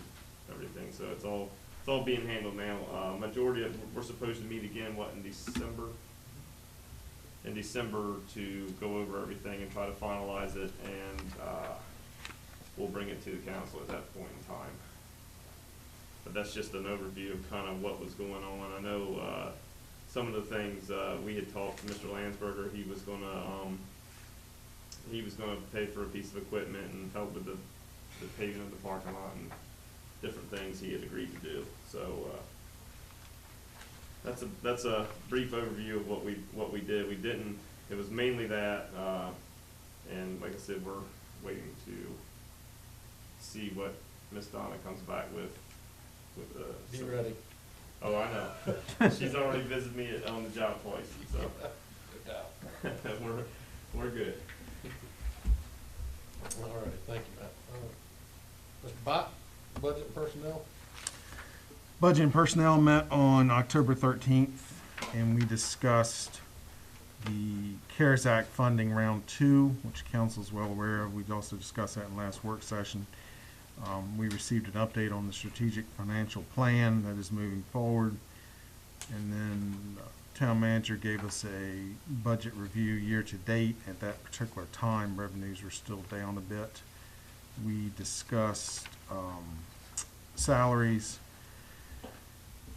everything. So it's all being handled now. Majority of, we're supposed to meet again, in December to go over everything and try to finalize it, and we'll bring it to the council at that point in time. But that's just an overview of kind of what was going on. I know some of the things we had talked to Mr. Landsberger. He was gonna pay for a piece of equipment and help with the paving of the parking lot and different things he had agreed to do. So that's a brief overview of what we did. It was mainly that, and like I said, we're waiting to see what Miss Donna comes back with. Be ready. Oh, I know. She's already visited me on the job twice, so Good job. we're good. All right, thank you, Matt. Mr. Bott, Budget and Personnel? Budget and Personnel met on October 13th, and we discussed the CARES Act funding round 2, which council's well aware of. We've also discussed that in last work session. We received an update on the strategic financial plan that is moving forward. And then town manager gave us a budget review year-to-date. At that particular time, revenues were still down a bit. We discussed salaries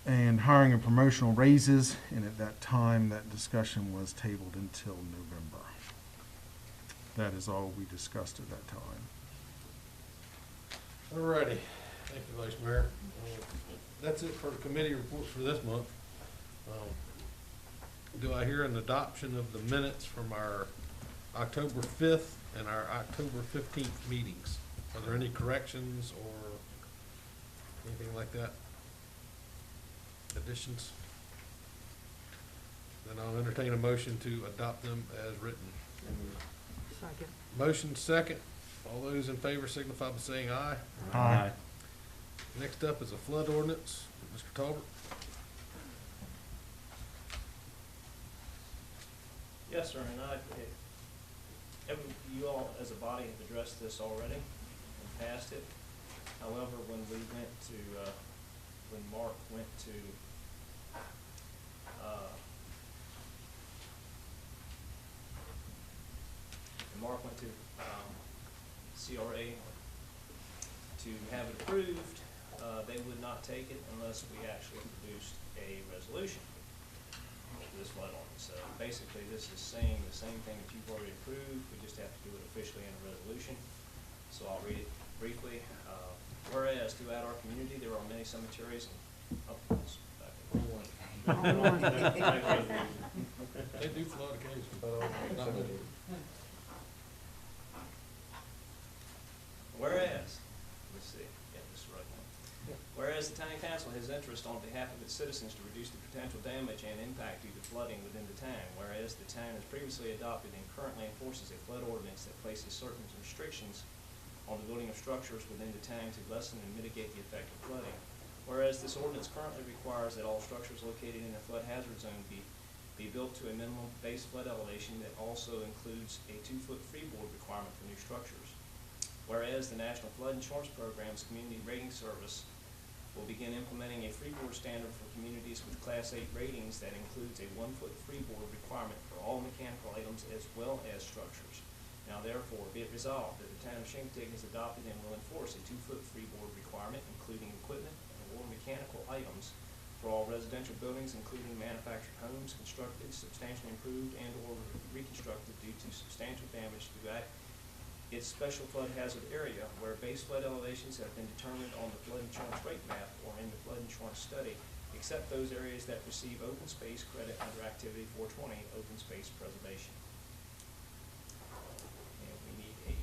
and hiring and promotional raises, and at that time, that discussion was tabled until November. That is all we discussed at that time. Alrighty, thank you, Vice Mayor. That's it for the committee reports for this month. Do I hear an adoption of the minutes from our October 5th and our October 15th meetings? Are there any corrections or anything like that? Additions? Then I'll entertain a motion to adopt them as written. Second. Motion second. All those in favor signify by saying aye. Aye. Next up is a flood ordinance. Mr. Talbot? Yes, sir, and you all as a body have addressed this already and passed it. However, when we went to, when Mark went to, CRA to have it approved, they would not take it unless we actually produced a resolution for this flood ordinance. So basically, this is saying the same thing that you've already approved, we just have to do it officially in a resolution. So I'll read it briefly. Whereas throughout our community, there are many cemeteries and, They do flood occasionally, but not many. Whereas, let's see, yeah, this is the right one. Whereas the county council has interest on behalf of its citizens to reduce the potential damage and impact due to flooding within the town. Whereas the town has previously adopted and currently enforces a flood ordinance that places certain restrictions on the building of structures within the town to lessen and mitigate the effect of flooding. Whereas this ordinance currently requires that all structures located in a flood hazard zone be built to a minimum base flood elevation that also includes a 2-foot freeboard requirement for new structures. Whereas the National Flood Insurance Program's Community Rating Service will begin implementing a freeboard standard for communities with Class 8 ratings that includes a 1-foot freeboard requirement for all mechanical items as well as structures. Now therefore, be it resolved that the town of Shinnecock has adopted and will enforce a 2-foot freeboard requirement, including equipment and/or mechanical items for all residential buildings, including manufactured homes constructed, substantially improved, and/or reconstructed due to substantial damage throughout its special flood hazard area, where base flood elevations have been determined on the flood insurance rate map or in the flood insurance study, except those areas that receive open space credit under Activity 420, open space preservation. And we need a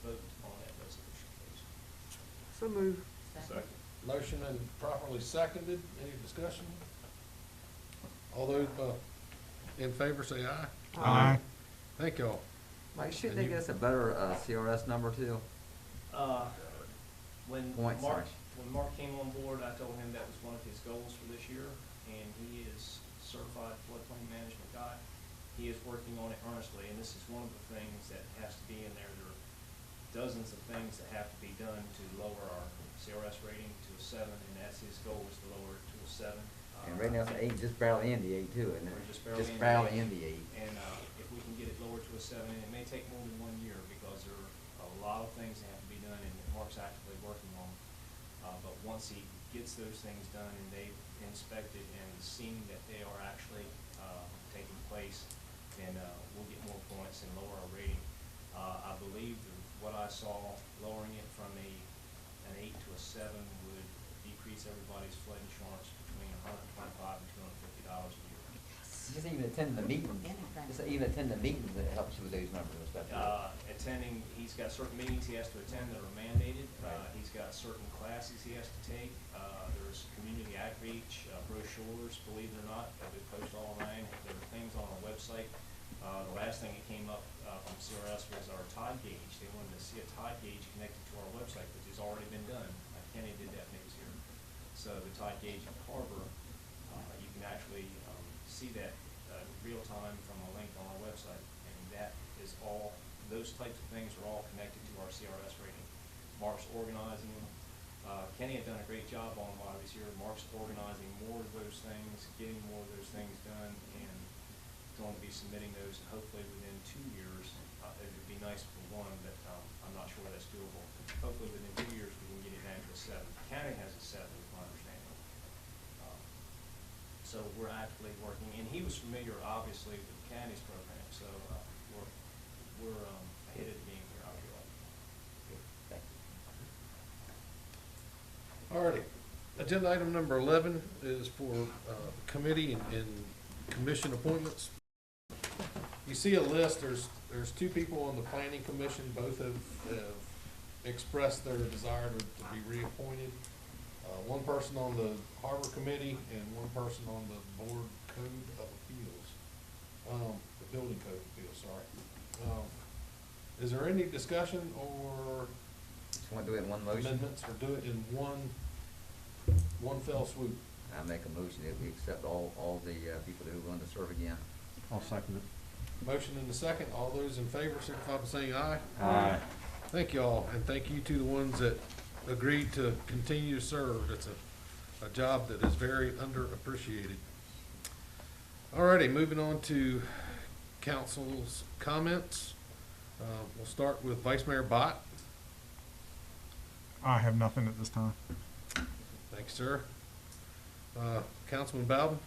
vote on that resolution, please. So move. Second. Motion and properly seconded. Any discussion? All those in favor say aye. Aye. Thank y'all. Mike, should they get us a better CRS number too? When Point Mark, slash. when Mark came on board, I told him that was one of his goals for this year, and he is certified floodplain management guy. He is working on it earnestly, and this is one of the things that has to be in there. There are dozens of things that have to be done to lower our CRS rating to a 7, and that's his goal, is to lower it to a 7. And right now it's 8, just barely in the 8 too, isn't it? We're just Just barely barely in in the 8. And if we can get it lowered to a 7, and it may take more than 1 year because there are a lot of things that have to be done, and Mark's actively working on. But once he gets those things done and they've inspected and seen that they are actually taking place, then we'll get more points and lower our rating. I believe what I saw, lowering it from an 8 to a 7 would decrease everybody's flood insurance between $125 and $250 a year. Just even attending the meetings, just even attending the meetings, that helps you with those numbers and stuff. Attending, he's got certain meetings he has to attend that are mandated. He's got certain classes he has to take. There's community outreach, brochures, believe it or not, that we post all online. There are things on our website. The last thing that came up from CRS was our tide gauge. They wanted to see a tide gauge connected to our website, which has already been done. Kenny did that when he was here. So the tide gauge in Harbor, you can actually see that real time from a link on our website, and that is all, those types of things are all connected to our CRS rating. Mark's organizing them. Kenny had done a great job on while I was here. Mark's organizing more of those things, getting more of those things done, and going to be submitting those hopefully within 2 years. It would be nice for one, but I'm not sure that's doable. Hopefully within 2 years, we can get it down to a 7. The county has a 7, is my understanding. So we're actively working, and he was familiar, obviously, with the county's program, so we're ahead of the game here, I feel like. Thank you. Alrighty, agenda item number 11 is for committee and commission appointments. You see a list, there's 2 people on the planning commission, both have expressed their desire to be reappointed. One person on the harbor committee and one person on the board code of appeals, the building code of appeals, sorry. Is there any discussion or Just want to do it in one motion? amendments, or do it in one fell swoop? I make a motion that we accept all the people who want to serve again. I'll second it. Motion in the second, all those in favor signify by saying aye. Aye. Thank you all, and thank you to the ones that agreed to continue to serve. It's a job that is very underappreciated. Alrighty, moving on to council's comments. We'll start with Vice Mayor Bott. I have nothing at this time. Thanks, sir. Councilman Bowden?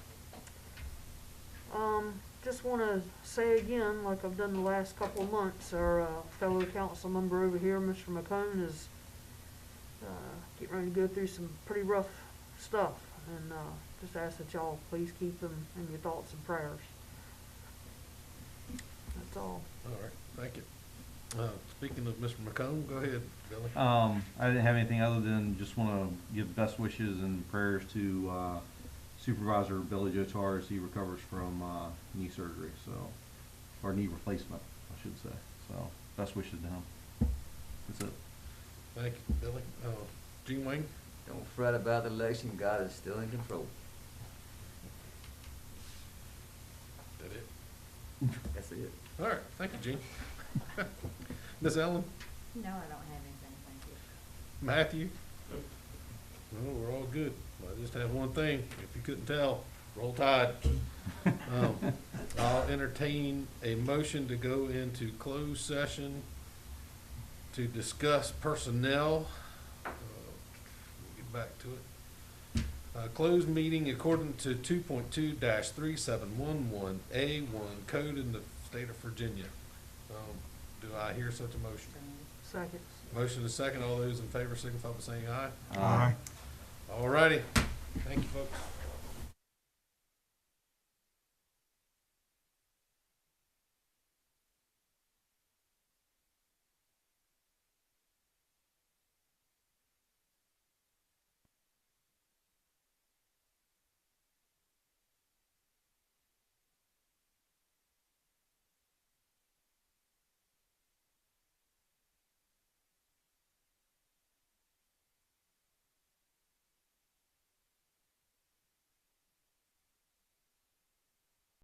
Just wanna say again, like I've done the last couple of months, our fellow council member over here, Mr. McCone, is getting ready to go through some pretty rough stuff, and just ask that y'all please keep him in your thoughts and prayers. That's all. Alright, thank you. Speaking of Mr. McComb, go ahead, Billy. I didn't have anything other than just want to give best wishes and prayers to Supervisor Billy Jotar as he recovers from knee surgery, so, or knee replacement, I should say. So, best wishes to him. That's it. Thank you, Billy. Gene Wayne? Don't fret about the election, God is still in control. That it? That's it. Alright, thank you, Gene. Miss Ellen? No, I don't have anything, thank you. Matthew? No, we're all good. I just have one thing, if you couldn't tell, roll tide. I'll entertain a motion to go into closed session to discuss personnel. We'll get back to it. Closed meeting according to 2.2-3711A1 code in the state of Virginia. Do I hear such a motion? Second. Motion is second. All those in favor signify by saying aye. Aye.